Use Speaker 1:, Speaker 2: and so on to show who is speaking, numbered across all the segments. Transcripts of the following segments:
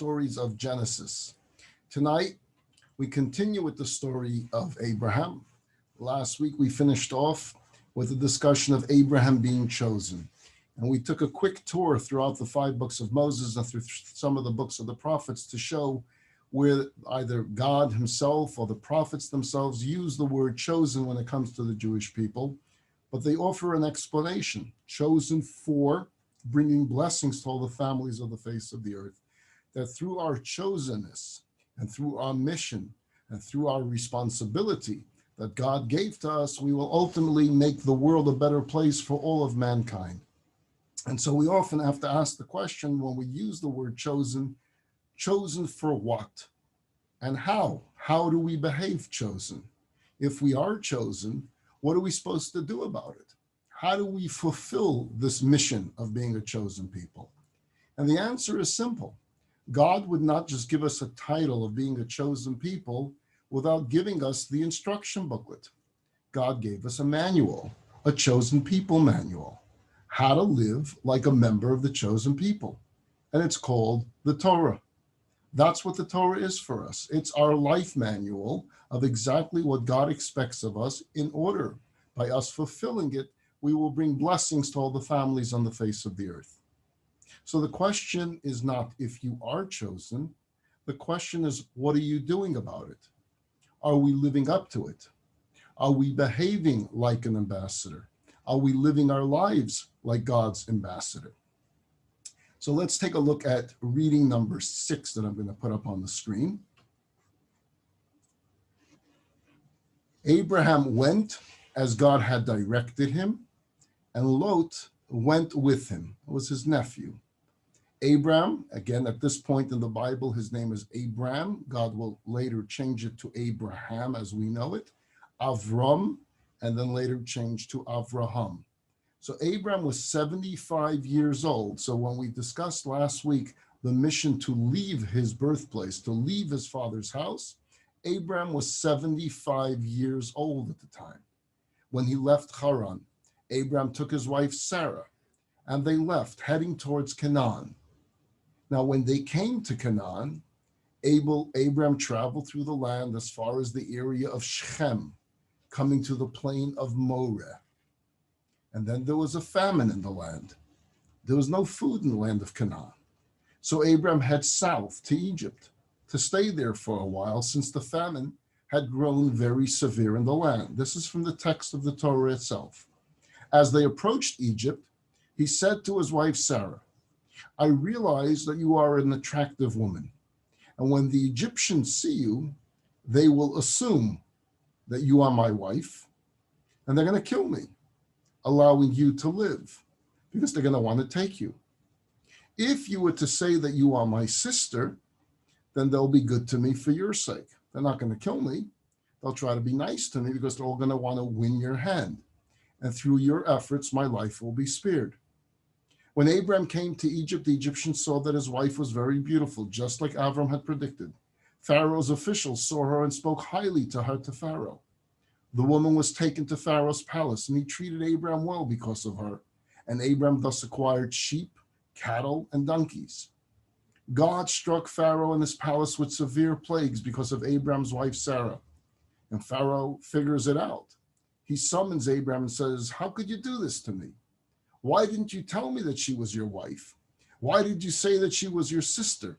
Speaker 1: stories of Genesis. Tonight, we continue with the story of Abraham. Last week, we finished off with a discussion of Abraham being chosen. And we took a quick tour throughout the 5 books of Moses and through some of the books of the prophets to show where either God himself or the prophets themselves use the word chosen when it comes to the Jewish people, but they offer an explanation, chosen for bringing blessings to all the families of the face of the earth, that through our chosenness and through our mission and through our responsibility that God gave to us, we will ultimately make the world a better place for all of mankind. And so we often have to ask the question when we use the word chosen for what and how? How do we behave chosen? If we are chosen, what are we supposed to do about it? How do we fulfill this mission of being a chosen people? And the answer is simple. God would not just give us a title of being a chosen people without giving us the instruction booklet. God gave us a manual, a chosen people manual, how to live like a member of the chosen people. And it's called the Torah. That's what the Torah is for us. It's our life manual of exactly what God expects of us. In order, by us fulfilling it, we will bring blessings to all the families on the face of the earth. So the question is not if you are chosen. The question is, what are you doing about it? Are we living up to it? Are we behaving like an ambassador? Are we living our lives like God's ambassador? So let's take a look at reading number 6 that I'm going to put up on the screen. Abraham went as God had directed him, and Lot went with him. It was his nephew. Abram, again, at this point in the Bible, his name is Abram. God will later change it to Abraham as we know it. Avram, and then later changed to Avraham. So Abram was 75 years old. So when we discussed last week the mission to leave his birthplace, to leave his father's house, Abram was 75 years old at the time. When he left Haran, Abram took his wife Sarah, and they left, heading towards Canaan. Now, when they came to Canaan, Abram traveled through the land as far as the area of Shechem, coming to the plain of Moreh. And then there was a famine in the land. There was no food in the land of Canaan. So Abram heads south to Egypt to stay there for a while, since the famine had grown very severe in the land. This is from the text of the Torah itself. As they approached Egypt, he said to his wife Sarah, "I realize that you are an attractive woman, and when the Egyptians see you, they will assume that you are my wife, and they're going to kill me, allowing you to live, because they're going to want to take you. If you were to say that you are my sister, then they'll be good to me for your sake. They're not going to kill me. They'll try to be nice to me because they're all going to want to win your hand. And through your efforts, my life will be spared." When Abram came to Egypt, the Egyptians saw that his wife was very beautiful, just like Avram had predicted. Pharaoh's officials saw her and spoke highly to her to Pharaoh. The woman was taken to Pharaoh's palace, and he treated Abram well because of her. And Abram thus acquired sheep, cattle, and donkeys. God struck Pharaoh and his palace with severe plagues because of Abram's wife Sarah. And Pharaoh figures it out. He summons Abram and says, "How could you do this to me? Why didn't you tell me that she was your wife? Why did you say that she was your sister,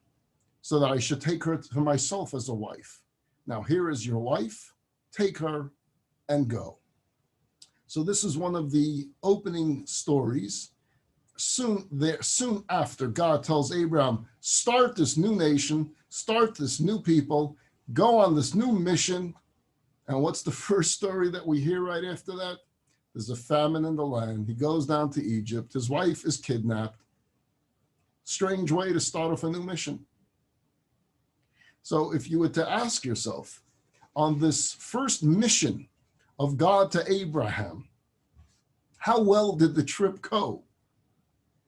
Speaker 1: so that I should take her to myself as a wife? Now here is your wife, take her and go." So this is one of the opening stories. Soon after, God tells Abraham, start this new nation, start this new people, go on this new mission. And what's the first story that we hear right after that? There's a famine in the land. He goes down to Egypt. His wife is kidnapped. Strange way to start off a new mission. So if you were to ask yourself, on this first mission of God to Abraham, how well did the trip go?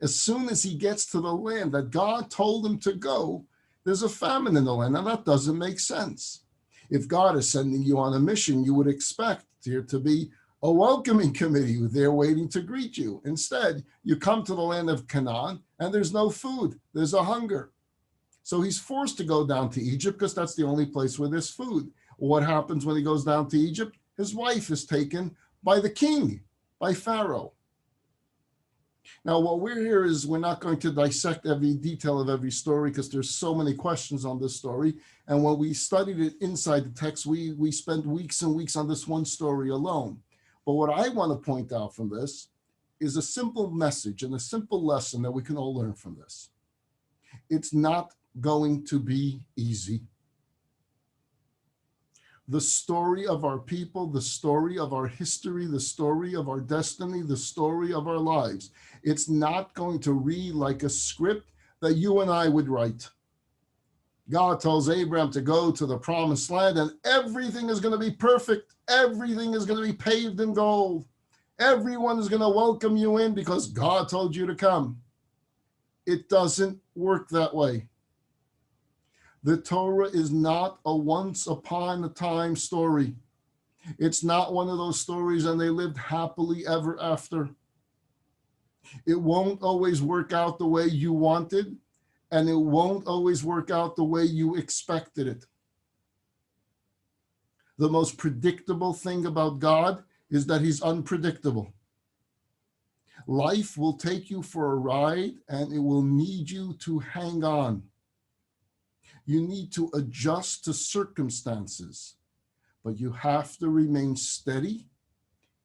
Speaker 1: As soon as he gets to the land that God told him to go, there's a famine in the land. Now that doesn't make sense. If God is sending you on a mission, you would expect there to be a welcoming committee there waiting to greet you. Instead, you come to the land of Canaan and there's no food. There's a hunger. So he's forced to go down to Egypt because that's the only place where there's food. What happens when he goes down to Egypt? His wife is taken by the king, by Pharaoh. Now, what we're here is we're not going to dissect every detail of every story because there's so many questions on this story. And when we studied it inside the text, we spent weeks and weeks on this one story alone. But what I want to point out from this is a simple message and a simple lesson that we can all learn from this. It's not going to be easy. The story of our people, the story of our history, the story of our destiny, the story of our lives. It's not going to read like a script that you and I would write. God tells Abraham to go to the promised land and everything is going to be perfect. Everything is going to be paved in gold. Everyone is going to welcome you in because God told you to come. It doesn't work that way. The Torah is not a once upon a time story. It's not one of those stories and they lived happily ever after. It won't always work out the way you wanted, and it won't always work out the way you expected it. The most predictable thing about God is that he's unpredictable. Life will take you for a ride and it will need you to hang on. You need to adjust to circumstances, but you have to remain steady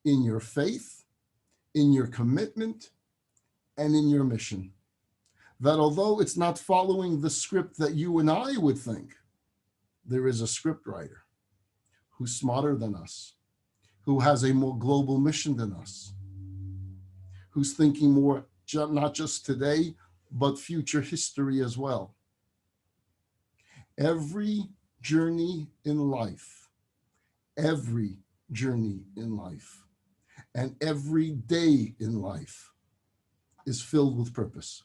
Speaker 1: in your faith, in your commitment, and in your mission. That although it's not following the script that you and I would think, there is a script writer who's smarter than us, who has a more global mission than us, who's thinking more, not just today, but future history as well. Every journey in life, and every day in life is filled with purpose.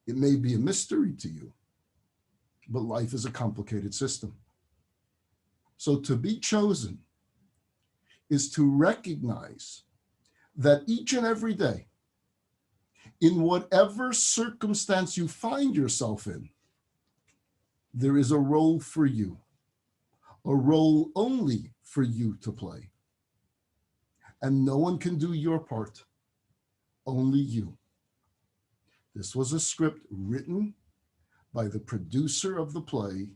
Speaker 1: It may be a mystery to you, but life is a complicated system. So to be chosen is to recognize that each and every day, in whatever circumstance you find yourself in, there is a role for you, a role only for you to play. And no one can do your part, only you. This was a script written by the producer of the play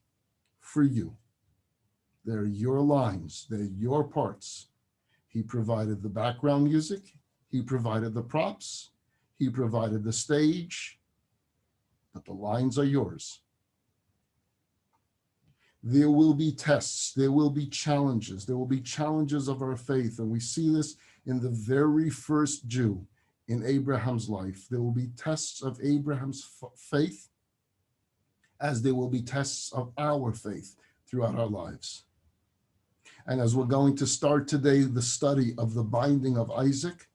Speaker 1: for you. They're your lines, they're your parts. He provided the background music, he provided the props, he provided the stage, but the lines are yours. There will be tests, there will be challenges of our faith, and we see this in the very first Jew in Abraham's life. There will be tests of Abraham's faith as there will be tests of our faith throughout our lives. And as we're going to start today the study of the binding of Isaac,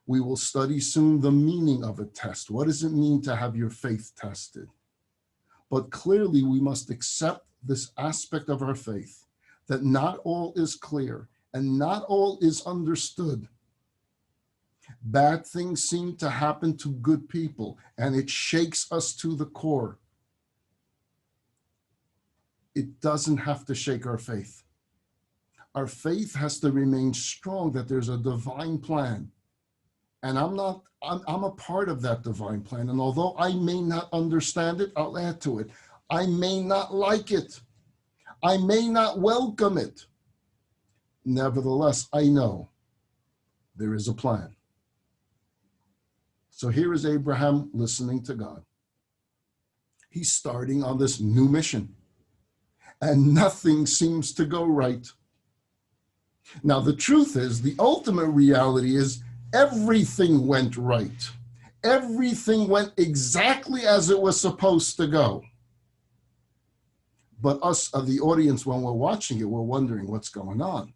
Speaker 1: we will study soon the meaning of a test. What does it mean to have your faith tested? But clearly we must accept this aspect of our faith, that not all is clear and not all is understood. Bad things seem to happen to good people, and it shakes us to the core. It doesn't have to shake our faith. Our faith has to remain strong, that there's a divine plan. And I'm a part of that divine plan. And although I may not understand it, I'll add to it. I may not like it. I may not welcome it. Nevertheless, I know there is a plan. So here is Abraham listening to God. He's starting on this new mission, and nothing seems to go right. Now, the truth is, the ultimate reality is everything went right. Everything went exactly as it was supposed to go. But us, the audience, when we're watching it, we're wondering what's going on.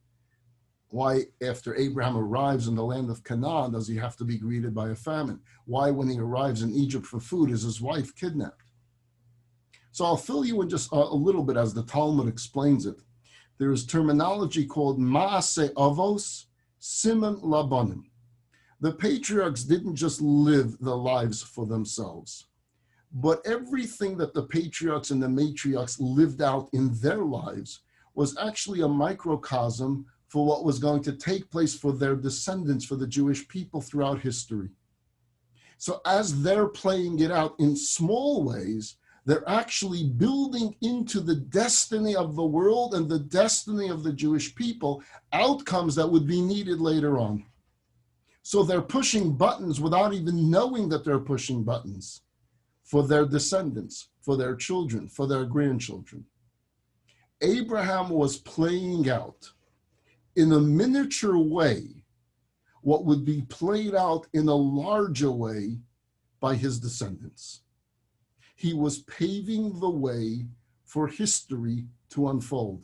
Speaker 1: Why, after Abraham arrives in the land of Canaan, does he have to be greeted by a famine? Why, when he arrives in Egypt for food, is his wife kidnapped? So I'll fill you in just a little bit as the Talmud explains it. There is terminology called Maaseh Avos, Siman Labanim. The patriarchs didn't just live their lives for themselves. But everything that the patriarchs and the matriarchs lived out in their lives was actually a microcosm for what was going to take place for their descendants, for the Jewish people throughout history. So as they're playing it out in small ways, they're actually building into the destiny of the world and the destiny of the Jewish people outcomes that would be needed later on. So they're pushing buttons without even knowing that they're pushing buttons for their descendants, for their children, for their grandchildren. Abraham was playing out in a miniature way what would be played out in a larger way by his descendants. He was paving the way for history to unfold.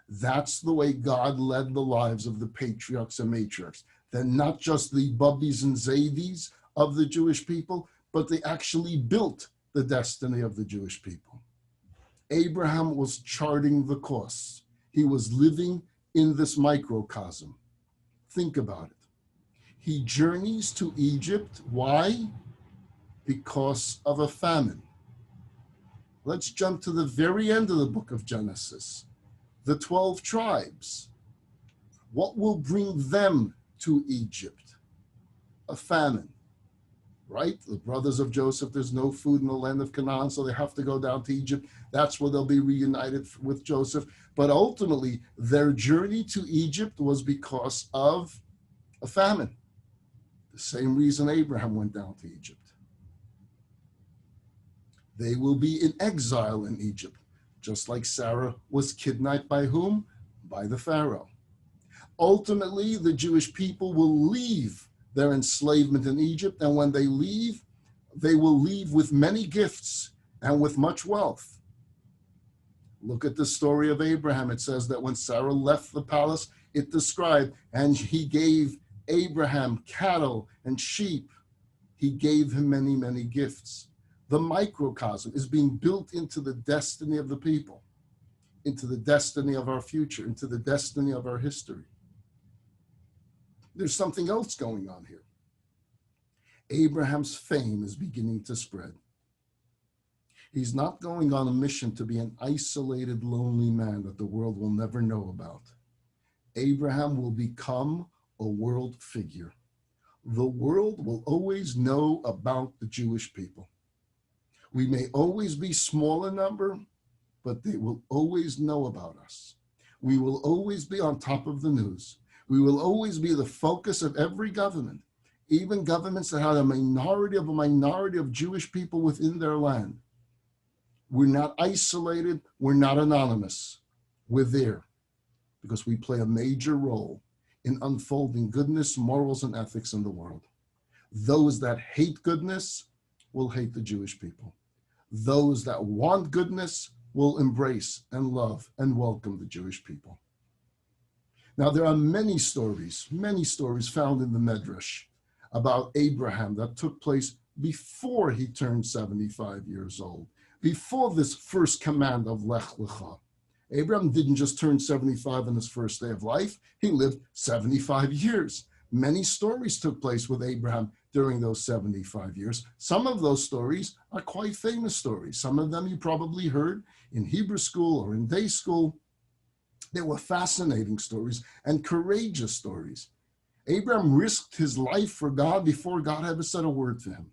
Speaker 1: That's the way God led the lives of the patriarchs and matriarchs. They're not just the bubbies and zadies of the Jewish people, but they actually built the destiny of the Jewish people. Abraham was charting the course. He was living in this microcosm. Think about it. He journeys to Egypt. Why? Because of a famine. Let's jump to the very end of the book of Genesis. The 12 tribes. What will bring them to Egypt? A famine, right? The brothers of Joseph, there's no food in the land of Canaan, so they have to go down to Egypt. That's where they'll be reunited with Joseph. But ultimately, their journey to Egypt was because of a famine. The same reason Abraham went down to Egypt. They will be in exile in Egypt, just like Sarah was kidnapped by whom? By the Pharaoh. Ultimately, the Jewish people will leave their enslavement in Egypt, and when they will leave with many gifts and with much wealth. Look at the story of Abraham. It says that when Sarah left the palace, it described, and he gave Abraham cattle and sheep. He gave him many, many gifts. The microcosm is being built into the destiny of the people, into the destiny of our future, into the destiny of our history. There's something else going on here. Abraham's fame is beginning to spread. He's not going on a mission to be an isolated, lonely man that the world will never know about. Abraham will become a world figure. The world will always know about the Jewish people. We may always be small in number, but they will always know about us. We will always be on top of the news. We will always be the focus of every government, even governments that have a minority of Jewish people within their land. We're not isolated. We're not anonymous. We're there because we play a major role in unfolding goodness, morals, and ethics in the world. Those that hate goodness will hate the Jewish people. Those that want goodness will embrace and love and welcome the Jewish people. Now, there are many stories found in the Medrash about Abraham that took place before he turned 75 years old, before this first command of Lech Lecha. Abraham didn't just turn 75 on his first day of life. He lived 75 years. Many stories took place with Abraham during those 75 years. Some of those stories are quite famous stories. Some of them you probably heard in Hebrew school or in day school. They were fascinating stories and courageous stories. Abraham risked his life for God before God ever said a word to him.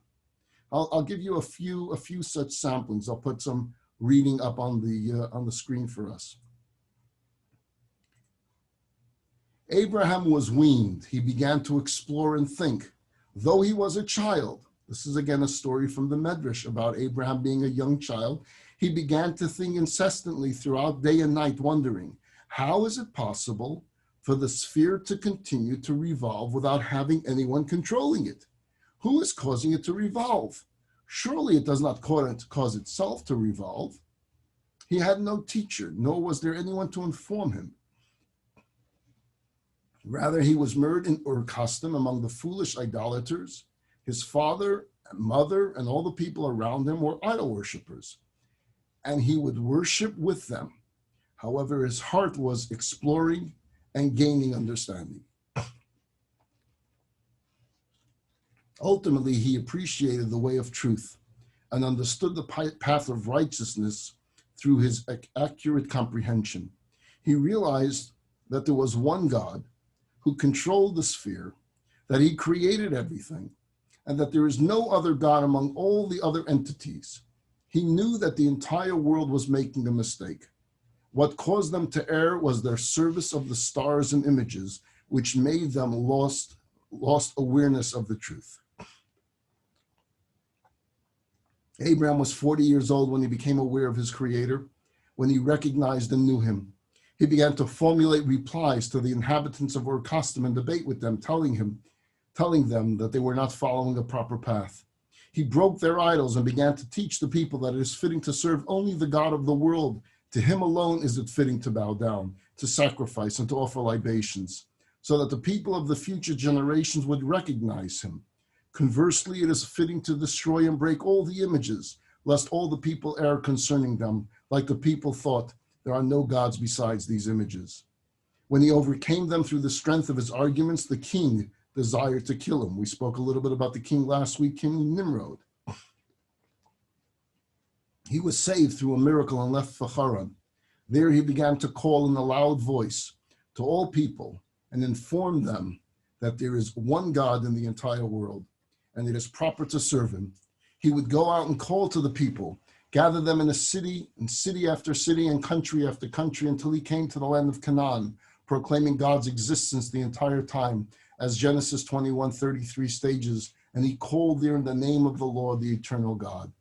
Speaker 1: I'll give you a few such samplings. I'll put some reading up on the screen for us. Abraham was weaned. He began to explore and think. Though he was a child, this is again a story from the Medrash about Abraham being a young child, he began to think incessantly throughout day and night, wondering, how is it possible for the sphere to continue to revolve without having anyone controlling it? Who is causing it to revolve? Surely it does not cause itself to revolve. He had no teacher, nor was there anyone to inform him. Rather, he was mired in custom among the foolish idolaters. His father and mother and all the people around him were idol worshippers, and he would worship with them. However, his heart was exploring and gaining understanding. Ultimately, he appreciated the way of truth, and understood the path of righteousness through his accurate comprehension. He realized that there was one God who controlled the sphere, that he created everything, and that there is no other God among all the other entities. He knew that the entire world was making a mistake. What caused them to err was their service of the stars and images, which made them lost awareness of the truth. Abraham was 40 years old when he became aware of his creator, when he recognized and knew him. He began to formulate replies to the inhabitants of Ur Kasdim and debate with them, telling them that they were not following a proper path. He broke their idols and began to teach the people that it is fitting to serve only the God of the world. To him alone is it fitting to bow down, to sacrifice, and to offer libations, so that the people of the future generations would recognize him. Conversely, it is fitting to destroy and break all the images, lest all the people err concerning them, like the people thought there are no gods besides these images. When he overcame them through the strength of his arguments, the king desired to kill him. We spoke a little bit about the king last week, King Nimrod. He was saved through a miracle and left for Haran. There he began to call in a loud voice to all people and inform them that there is one God in the entire world, and it is proper to serve him. He would go out and call to the people, gather them in city after city and country after country, until he came to the land of Canaan, proclaiming God's existence the entire time, as Genesis 21:33 stages, and he called there in the name of the Lord, the eternal God.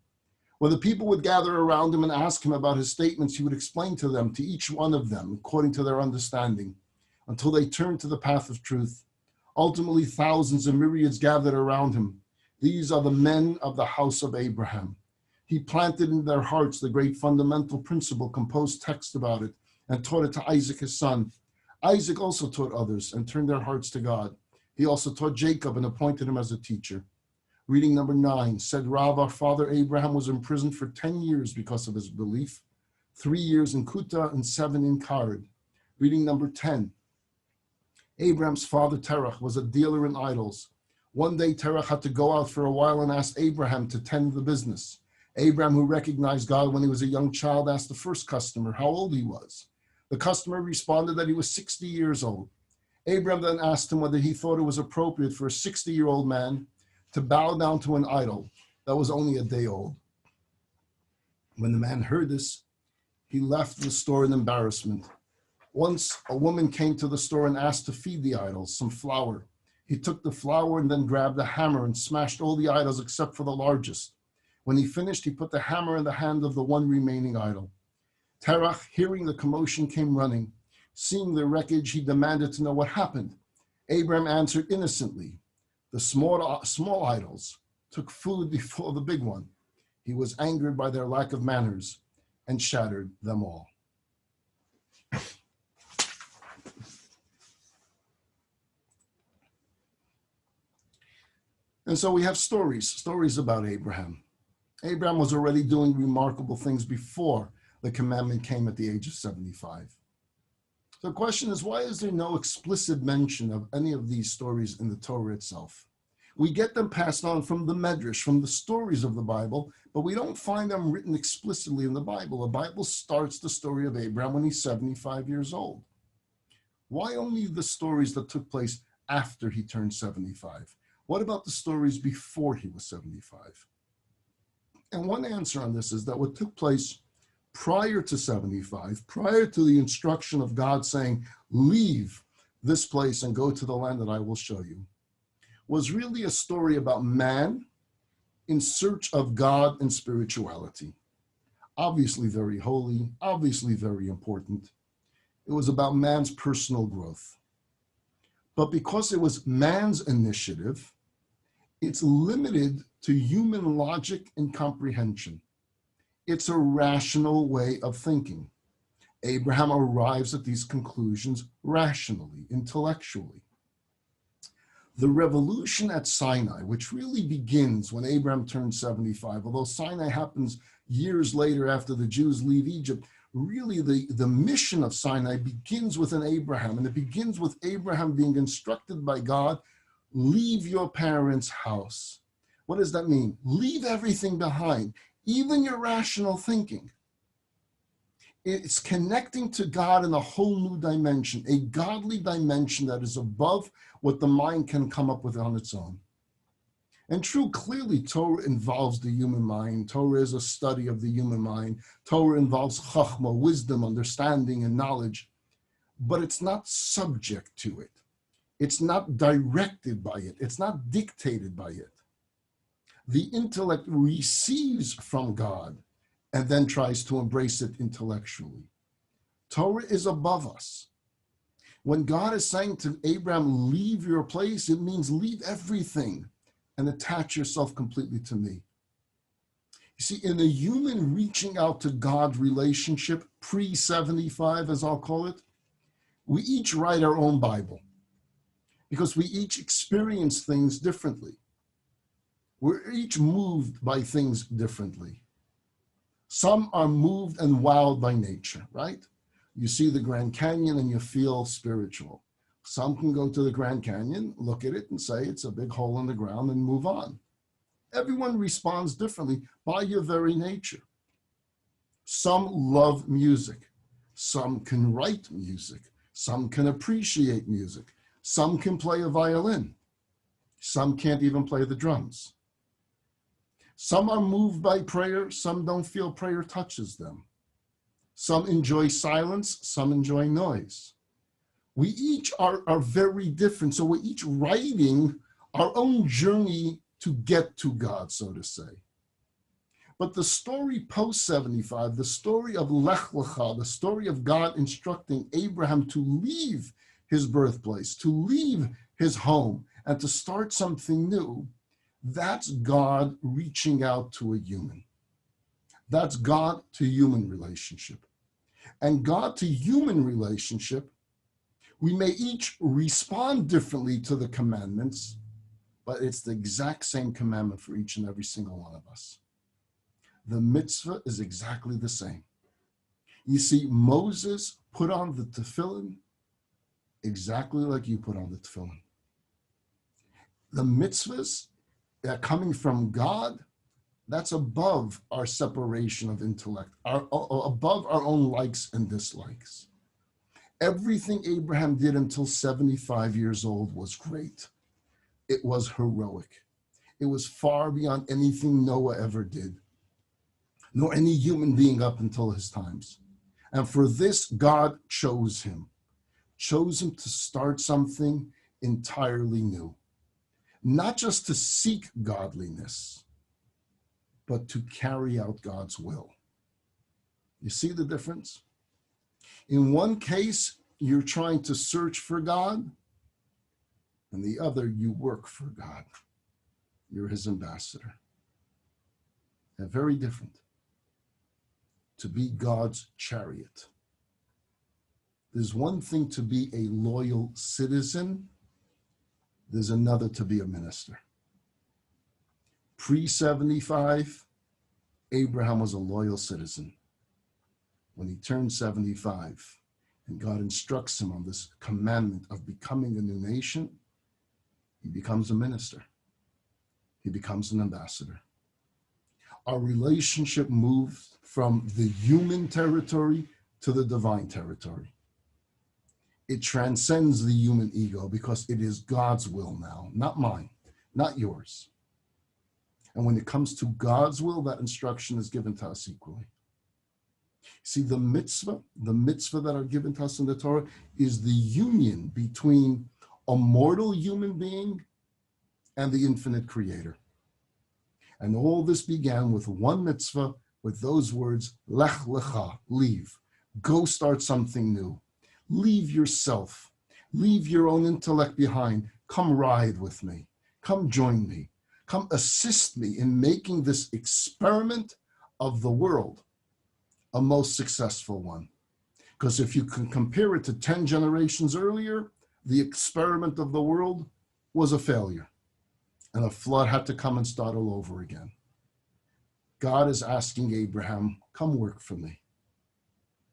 Speaker 1: When the people would gather around him and ask him about his statements, he would explain to them, to each one of them, according to their understanding, until they turned to the path of truth. Ultimately, thousands and myriads gathered around him. These are the men of the house of Abraham. He planted in their hearts the great fundamental principle, composed text about it, and taught it to Isaac, his son. Isaac also taught others and turned their hearts to God. He also taught Jacob and appointed him as a teacher. Reading number 9, said Rav, our father Abraham was imprisoned for 10 years because of his belief, 3 years in Kuta and 7 in Kard. Reading number 10, Abraham's father Terach was a dealer in idols. One day Terach had to go out for a while and asked Abraham to tend the business. Abraham, who recognized God when he was a young child, asked the first customer how old he was. The customer responded that he was 60 years old. Abraham then asked him whether he thought it was appropriate for a 60-year-old man to bow down to an idol that was only a day old. When the man heard this, he left the store in embarrassment. Once a woman came to the store and asked to feed the idols some flour. He took the flour and then grabbed a hammer and smashed all the idols except for the largest. When he finished, he put the hammer in the hand of the one remaining idol. Terach, hearing the commotion, came running. Seeing the wreckage, he demanded to know what happened. Abraham answered innocently, the small idols took food before the big one. He was angered by their lack of manners and shattered them all. And so we have stories about Abraham. Abraham was already doing remarkable things before the commandment came at the age of 75. So the question is, why is there no explicit mention of any of these stories in the Torah itself? We get them passed on from the Medrash, from the stories of the Bible, but we don't find them written explicitly in the Bible. The Bible starts the story of Abraham when he's 75 years old. Why only the stories that took place after he turned 75? What about the stories before he was 75? And one answer on this is that what took place prior to 75, prior to the instruction of God saying, leave this place and go to the land that I will show you, was really a story about man in search of God and spirituality. Obviously very holy, obviously very important. It was about man's personal growth. But because it was man's initiative, it's limited to human logic and comprehension. It's a rational way of thinking. Abraham arrives at these conclusions rationally, intellectually. The revolution at Sinai, which really begins when Abraham turns 75, although Sinai happens years later after the Jews leave Egypt, really the mission of Sinai begins with an Abraham, and it begins with Abraham being instructed by God, leave your parents' house, What does that mean? Leave everything behind, even your rational thinking. It's connecting to God in a whole new dimension, a godly dimension that is above what the mind can come up with on its own. And true, clearly, Torah involves the human mind. Torah is a study of the human mind. Torah involves chachma, wisdom, understanding, and knowledge. But it's not subject to it. It's not directed by it. It's not dictated by it. The intellect receives from God and then tries to embrace it intellectually. Torah is above us. When God is saying to Abraham, leave your place, it means leave everything and attach yourself completely to me. You see, in a human reaching out to God relationship, pre-75, as I'll call it, we each write our own Bible because we each experience things differently. We're each moved by things differently. Some are moved and wowed by nature, right? You see the Grand Canyon and you feel spiritual. Some can go to the Grand Canyon, look at it and say it's a big hole in the ground and move on. Everyone responds differently by your very nature. Some love music. Some can write music. Some can appreciate music. Some can play a violin. Some can't even play the drums. Some are moved by prayer. Some don't feel prayer touches them. Some enjoy silence. Some enjoy noise. We each are very different. So we're each writing our own journey to get to God, so to say. But the story post-75, the story of Lech Lecha, the story of God instructing Abraham to leave his birthplace, to leave his home, and to start something new, that's God reaching out to a human. That's God to human relationship. And God to human relationship, we may each respond differently to the commandments, but it's the exact same commandment for each and every single one of us. The mitzvah is exactly the same. You see, Moses put on the tefillin exactly like you put on the tefillin. The mitzvahs that are coming from God, that's above our separation of intellect, above our own likes and dislikes. Everything Abraham did until 75 years old was great. It was heroic. It was far beyond anything Noah ever did, nor any human being up until his times. And for this, God chose him to start something entirely new. Not just to seek godliness, but to carry out God's will. You see the difference? In one case, you're trying to search for God. In the other, you work for God. You're his ambassador. They're very different. To be God's chariot. There's one thing to be a loyal citizen. There's another to be a minister. Pre-75, Abraham was a loyal citizen. When he turned 75, and God instructs him on this commandment of becoming a new nation, he becomes a minister. He becomes an ambassador. Our relationship moves from the human territory to the divine territory. It transcends the human ego because it is God's will now, not mine, not yours. And when it comes to God's will, that instruction is given to us equally. See, the mitzvah that are given to us in the Torah is the union between a mortal human being and the infinite creator. And all this began with one mitzvah, with those words, Lech Lecha, leave. Go start something new. Leave yourself. Leave your own intellect behind. Come ride with me. Come join me. Come assist me in making this experiment of the world a most successful one. Because if you can compare it to 10 generations earlier, the experiment of the world was a failure. And a flood had to come and start all over again. God is asking Abraham, come work for me.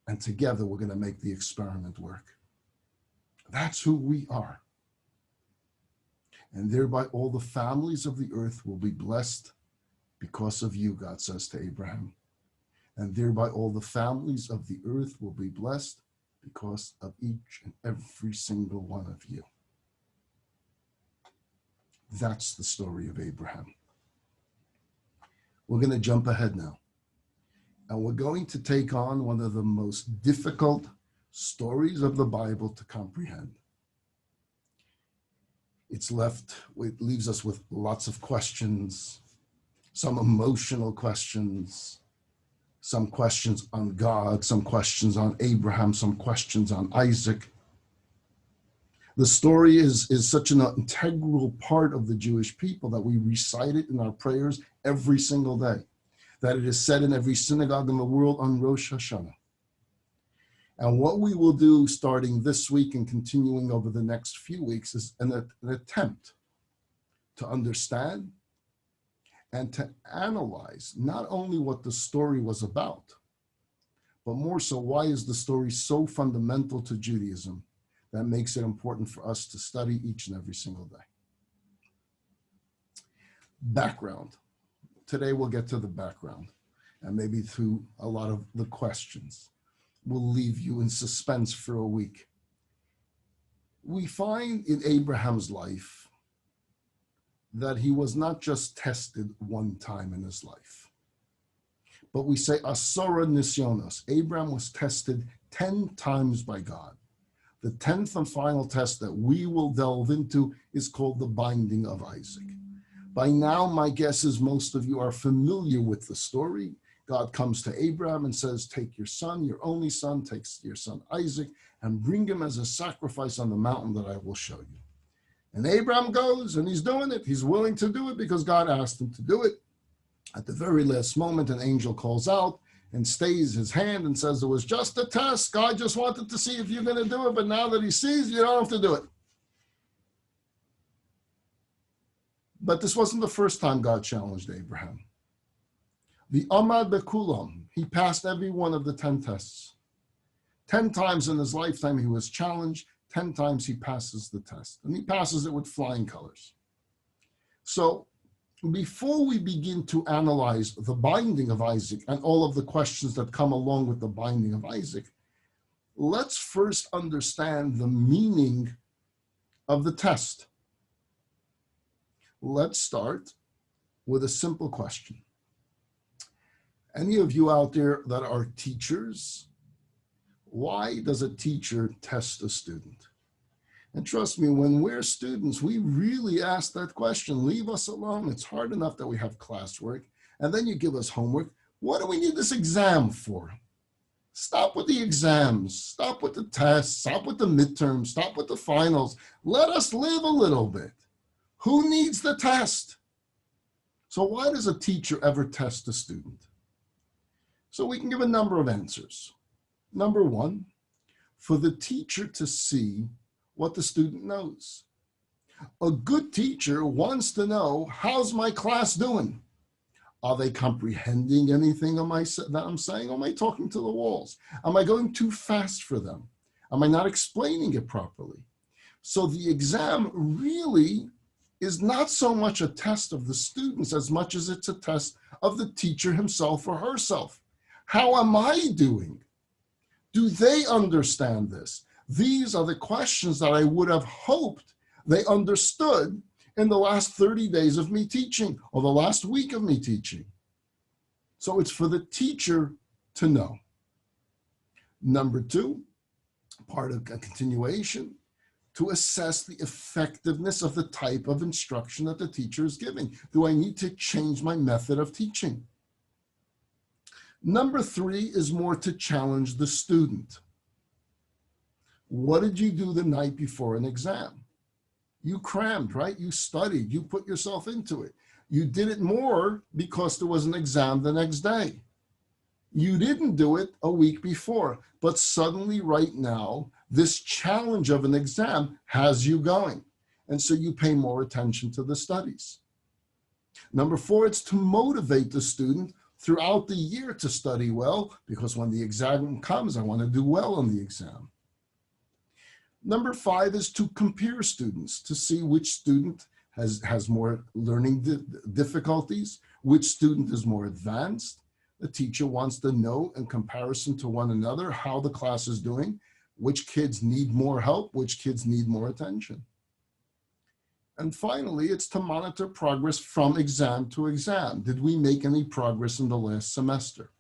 Speaker 1: And together we're going to make the experiment work. That's who we are. And thereby all the families of the earth will be blessed because of you, God says to Abraham. And thereby all the families of the earth will be blessed because of each and every single one of you. That's the story of Abraham. We're going to jump ahead now. And we're going to take on one of the most difficult stories of the Bible to comprehend. It leaves us with lots of questions, some emotional questions, some questions on God, some questions on Abraham, some questions on Isaac. The story is such an integral part of the Jewish people that we recite it in our prayers every single day, that it is said in every synagogue in the world on Rosh Hashanah. And what we will do starting this week and continuing over the next few weeks is an attempt to understand and to analyze not only what the story was about, but more so, why is the story so fundamental to Judaism that makes it important for us to study each and every single day. Background. Today we'll get to the background, and maybe through a lot of the questions. We'll leave you in suspense for a week. We find in Abraham's life that he was not just tested one time in his life, but we say Asora Nisyonos. Abraham was tested 10 times by God. The 10th and final test that we will delve into is called the binding of Isaac. By now, my guess is most of you are familiar with the story. God comes to Abraham and says, take your son, your only son, takes your son Isaac, and bring him as a sacrifice on the mountain that I will show you. And Abraham goes, and he's doing it. He's willing to do it because God asked him to do it. At the very last moment, an angel calls out and stays his hand and says, it was just a test. God just wanted to see if you're going to do it, but now that he sees, you don't have to do it. But this wasn't the first time God challenged Abraham. The Amad Bekulam, he passed every one of the 10 tests. 10 times in his lifetime he was challenged, 10 times he passes the test. And he passes it with flying colors. So before we begin to analyze the binding of Isaac and all of the questions that come along with the binding of Isaac, let's first understand the meaning of the test. Let's start with a simple question. Any of you out there that are teachers, why does a teacher test a student? And trust me, when we're students, we really ask that question. Leave us alone. It's hard enough that we have classwork, and then you give us homework. What do we need this exam for? Stop with the exams. Stop with the tests. Stop with the midterms. Stop with the finals. Let us live a little bit. Who needs the test? So why does a teacher ever test a student? So we can give a number of answers. Number one, for the teacher to see what the student knows. A good teacher wants to know, how's my class doing? Are they comprehending anything that I'm saying? Or am I talking to the walls? Am I going too fast for them? Am I not explaining it properly? So the exam really is not so much a test of the students as much as it's a test of the teacher himself or herself. How am I doing? Do they understand this? These are the questions that I would have hoped they understood in the last 30 days of me teaching or the last week of me teaching. So it's for the teacher to know. Number two, part of a continuation, to assess the effectiveness of the type of instruction that the teacher is giving. Do I need to change my method of teaching? Number three is more to challenge the student. What did you do the night before an exam? You crammed, right? You studied, you put yourself into it. You did it more because there was an exam the next day. You didn't do it a week before, but suddenly right now, this challenge of an exam has you going. And so you pay more attention to the studies. Number four, it's to motivate the student throughout the year to study well, because when the exam comes, I want to do well on the exam. Number five is to compare students to see which student has more learning difficulties, which student is more advanced. The teacher wants to know in comparison to one another how the class is doing, which kids need more help, which kids need more attention. And finally, it's to monitor progress from exam to exam. Did we make any progress in the last semester?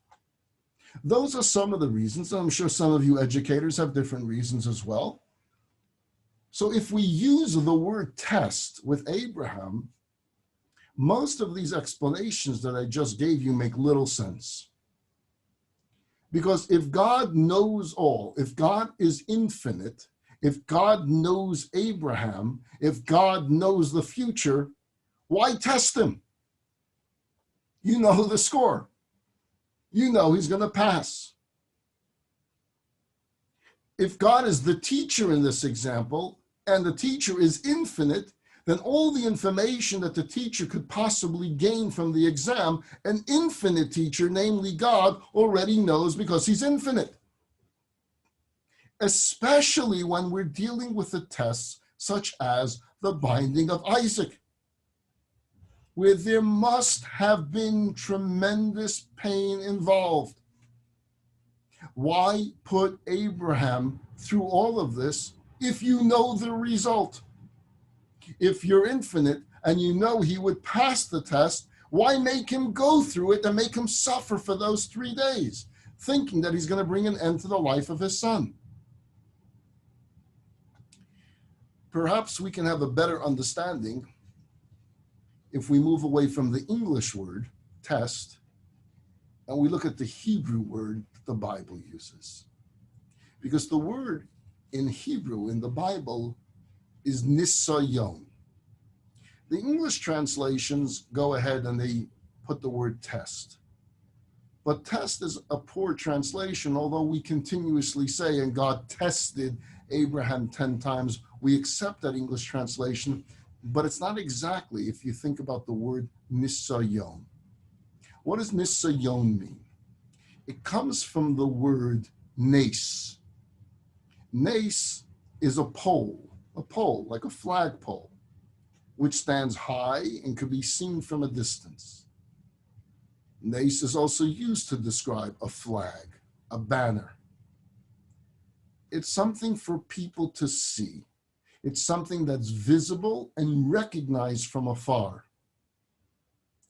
Speaker 1: Those are some of the reasons, and I'm sure some of you educators have different reasons as well. So if we use the word test with Abraham, most of these explanations that I just gave you make little sense. Because if God knows all, if God is infinite, if God knows Abraham, if God knows the future, why test him? You know the score. You know he's going to pass. If God is the teacher in this example, and the teacher is infinite, then all the information that the teacher could possibly gain from the exam, an infinite teacher, namely God, already knows because he's infinite. Especially when we're dealing with the tests such as the binding of Isaac, where there must have been tremendous pain involved. Why put Abraham through all of this if you know the result? If you're infinite and you know he would pass the test, why make him go through it and make him suffer for those 3 days, thinking that he's going to bring an end to the life of his son? Perhaps we can have a better understanding if we move away from the English word, test, and we look at the Hebrew word the Bible uses. Because the word in Hebrew in the Bible is nisayon. The English translations go ahead and they put the word test. But test is a poor translation, although we continuously say, and God tested Abraham 10 times. We accept that English translation, but it's not exactly if you think about the word nisayon. What does nisayon mean? It comes from the word nes. Nes is a pole like a flagpole, which stands high and could be seen from a distance. Nes is also used to describe a flag, a banner. It's something for people to see. It's something that's visible and recognized from afar.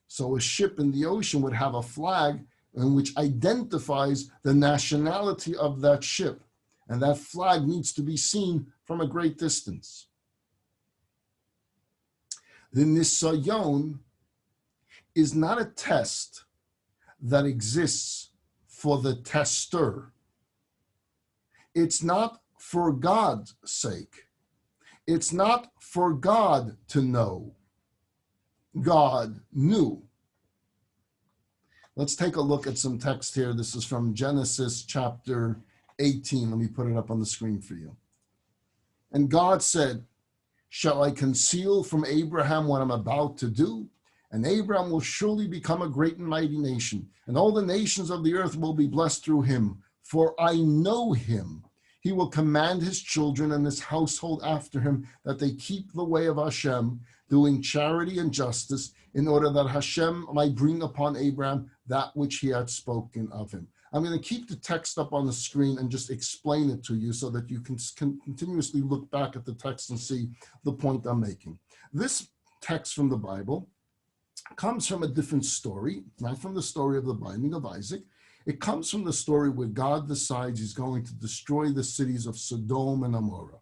Speaker 1: So a ship in the ocean would have a flag in which identifies the nationality of that ship. And that flag needs to be seen from a great distance. The nisayon is not a test that exists for the tester. It's not for God's sake. It's not for God to know. God knew. Let's take a look at some text here. This is from Genesis chapter 18. Let me put it up on the screen for you. And God said, "Shall I conceal from Abraham what I'm about to do? And Abraham will surely become a great and mighty nation, and all the nations of the earth will be blessed through him. For I know him. He will command his children and his household after him that they keep the way of Hashem, doing charity and justice, in order that Hashem might bring upon Abraham that which he had spoken of him." I'm going to keep the text up on the screen and just explain it to you so that you can continuously look back at the text and see the point I'm making. This text from the Bible comes from a different story, not from the story of the binding of Isaac. It comes from the story where God decides he's going to destroy the cities of Sodom and Amorah.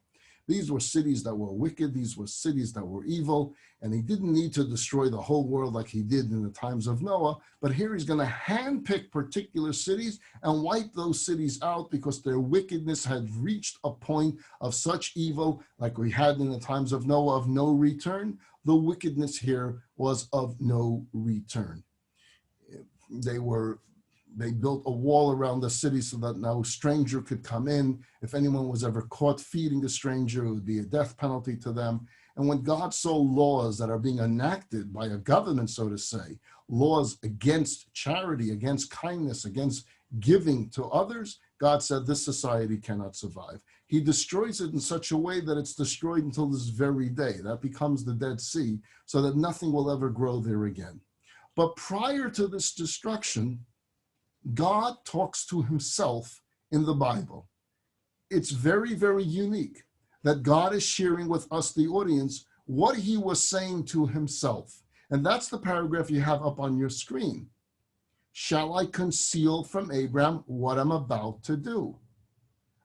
Speaker 1: These were cities that were wicked. These were cities that were evil. And he didn't need to destroy the whole world like he did in the times of Noah. But here he's going to handpick particular cities and wipe those cities out because their wickedness had reached a point of such evil like we had in the times of Noah of no return. The wickedness here was of no return. They built a wall around the city so that no stranger could come in. If anyone was ever caught feeding a stranger, it would be a death penalty to them. And when God saw laws that are being enacted by a government, so to say, laws against charity, against kindness, against giving to others, God said this society cannot survive. He destroys it in such a way that it's destroyed until this very day. That becomes the Dead Sea, so that nothing will ever grow there again. But prior to this destruction, God talks to himself in the Bible. It's very, very unique that God is sharing with us, the audience, what he was saying to himself. And that's the paragraph you have up on your screen. Shall I conceal from Abraham what I'm about to do?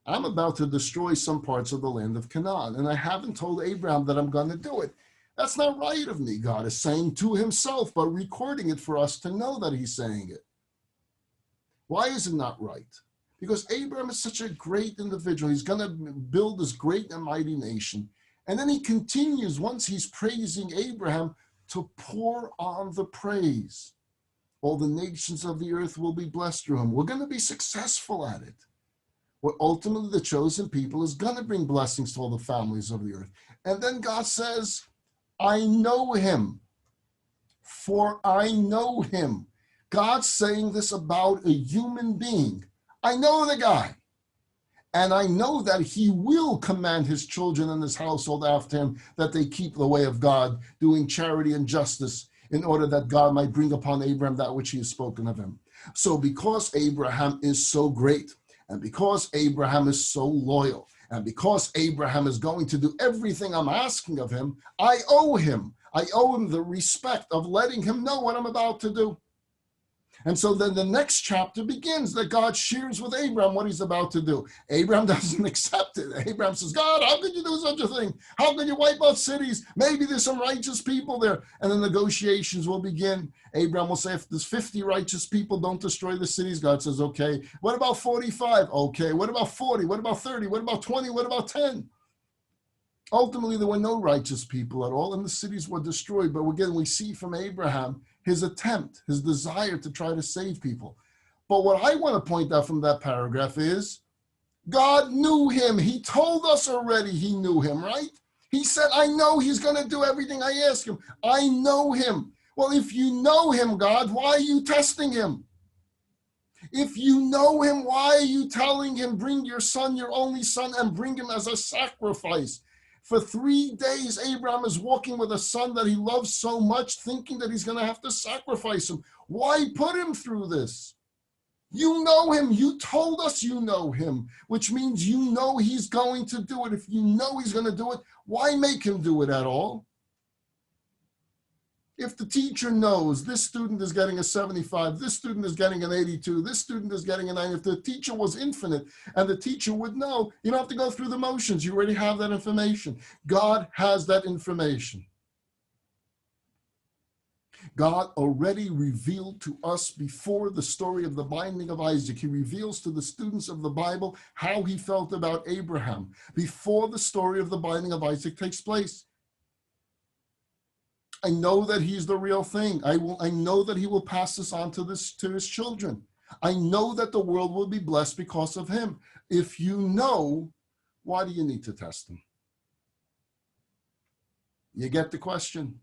Speaker 1: I'm about to destroy some parts of the land of Canaan, and I haven't told Abraham that I'm going to do it. That's not right of me, God is saying to himself, but recording it for us to know that he's saying it. Why is it not right? Because Abraham is such a great individual. He's going to build this great and mighty nation. And then he continues, once he's praising Abraham, to pour on the praise. All the nations of the earth will be blessed through him. We're going to be successful at it. Well, ultimately, the chosen people is going to bring blessings to all the families of the earth. And then God says, I know him, for I know him. God's saying this about a human being. I know the guy, and I know that he will command his children and his household after him, that they keep the way of God, doing charity and justice, in order that God might bring upon Abraham that which he has spoken of him. So because Abraham is so great, and because Abraham is so loyal, and because Abraham is going to do everything I'm asking of him, I owe him. I owe him the respect of letting him know what I'm about to do. And so then the next chapter begins, that God shares with Abraham what he's about to do. Abraham doesn't accept it. Abraham says, God, how could you do such a thing? How could you wipe out cities? Maybe there's some righteous people there. And the negotiations will begin. Abraham will say, if there's 50 righteous people, don't destroy the cities. God says, okay. What about 45? Okay. What about 40? What about 30? What about 20? What about 10? Ultimately, there were no righteous people at all, and the cities were destroyed. But again, we see from Abraham his attempt, his desire to try to save people. But what I want to point out from that paragraph is God knew him. He told us already he knew him, right? He said, I know he's going to do everything I ask him. I know him. Well, if you know him, God, why are you testing him? If you know him, why are you telling him, bring your son, your only son, and bring him as a sacrifice? For 3 days, Abraham is walking with a son that he loves so much, thinking that he's going to have to sacrifice him. Why put him through this? You know him. You told us you know him, which means you know he's going to do it. If you know he's going to do it, why make him do it at all? If the teacher knows this student is getting a 75, this student is getting an 82, this student is getting a 9, if the teacher was infinite and the teacher would know, you don't have to go through the motions. You already have that information. God has that information. God already revealed to us before the story of the binding of Isaac. He reveals to the students of the Bible how he felt about Abraham before the story of the binding of Isaac takes place. I know that he's the real thing. I know that he will pass this on to his children. I know that the world will be blessed because of him. If you know, why do you need to test him? You get the question?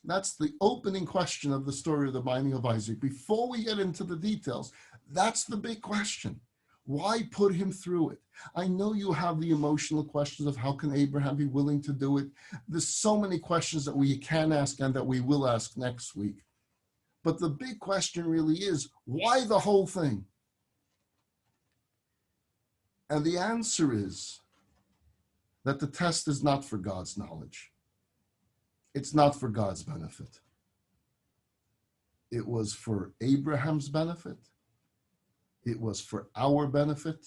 Speaker 1: That's the opening question of the story of the binding of Isaac. Before we get into the details, that's the big question. Why put him through it? I know you have the emotional questions of how can Abraham be willing to do it? There's so many questions that we can ask and that we will ask next week. But the big question really is, why the whole thing? And the answer is that the test is not for God's knowledge. It's not for God's benefit. It was for Abraham's benefit. It was for our benefit,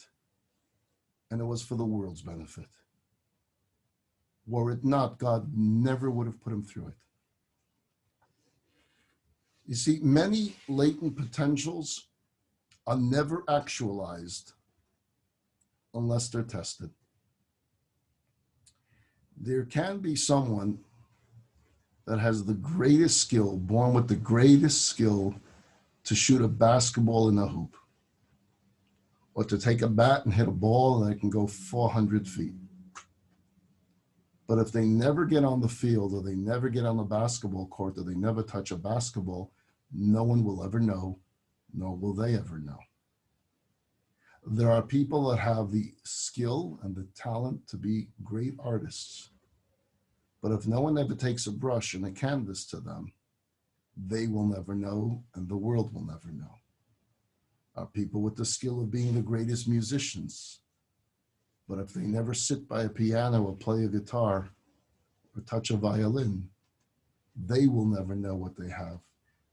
Speaker 1: and it was for the world's benefit. Were it not, God never would have put him through it. You see, many latent potentials are never actualized unless they're tested. There can be someone that has the greatest skill, born with the greatest skill to shoot a basketball in a hoop, or to take a bat and hit a ball and it can go 400 feet. But if they never get on the field, or they never get on the basketball court, or they never touch a basketball, no one will ever know nor will they ever know. There are people that have the skill and the talent to be great artists, but if no one ever takes a brush and a canvas to them, they will never know, and the world will never know. Are people with the skill of being the greatest musicians, but if they never sit by a piano or play a guitar or touch a violin, they will never know what they have,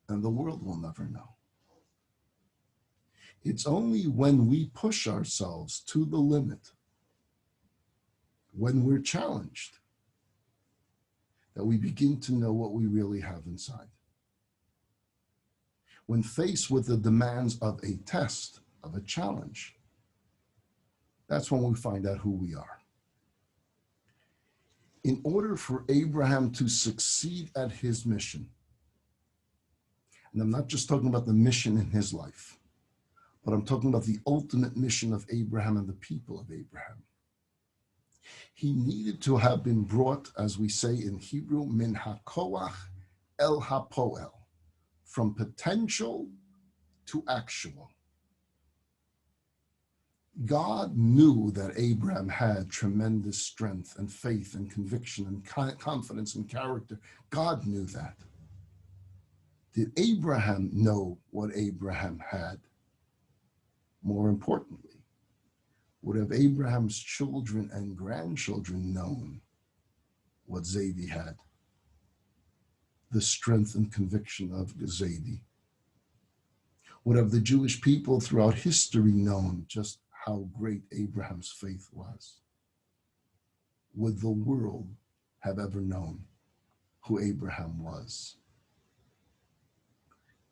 Speaker 1: and the world will never know. It's only when we push ourselves to the limit, when we're challenged, that we begin to know what we really have inside. When faced with the demands of a test, of a challenge, that's when we find out who we are. In order for Abraham to succeed at his mission, and I'm not just talking about the mission in his life, but I'm talking about the ultimate mission of Abraham and the people of Abraham. He needed to have been brought, as we say in Hebrew, min hakoach el hapoel, from potential to actual. God knew that Abraham had tremendous strength and faith and conviction and confidence and character. God knew that. Did Abraham know what Abraham had? More importantly, would have Abraham's children and grandchildren known what Zaidi had? The strength and conviction of Zaidi. Would have the Jewish people throughout history known just how great Abraham's faith was? Would the world have ever known who Abraham was?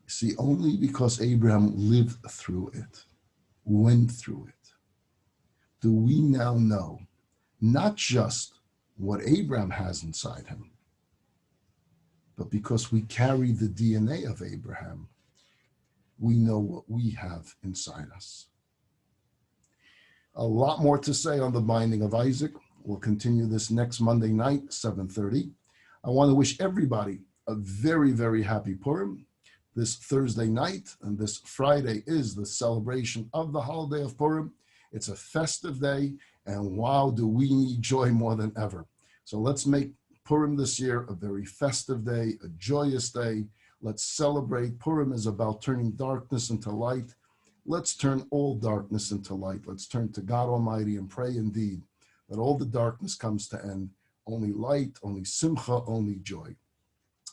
Speaker 1: See, only because Abraham lived through it, went through it, do we now know not just what Abraham has inside him, but because we carry the DNA of Abraham, we know what we have inside us. A lot more to say on the binding of Isaac. We'll continue this next Monday night, 7:30. I want to wish everybody a very, very happy Purim. This Thursday night and this Friday is the celebration of the holiday of Purim. It's a festive day, and wow, do we need joy more than ever. So let's make Purim this year a very festive day, a joyous day. Let's celebrate. Purim is about turning darkness into light. Let's turn all darkness into light. Let's turn to God Almighty and pray indeed that all the darkness comes to end. Only light, only simcha, only joy.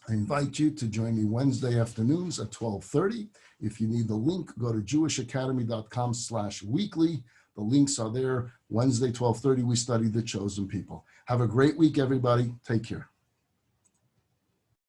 Speaker 1: I invite you to join me Wednesday afternoons at 12:30. If you need the link, go to jewishacademy.com/weekly. The links are there. Wednesday, 12:30, we study the chosen people. Have a great week, everybody. Take care.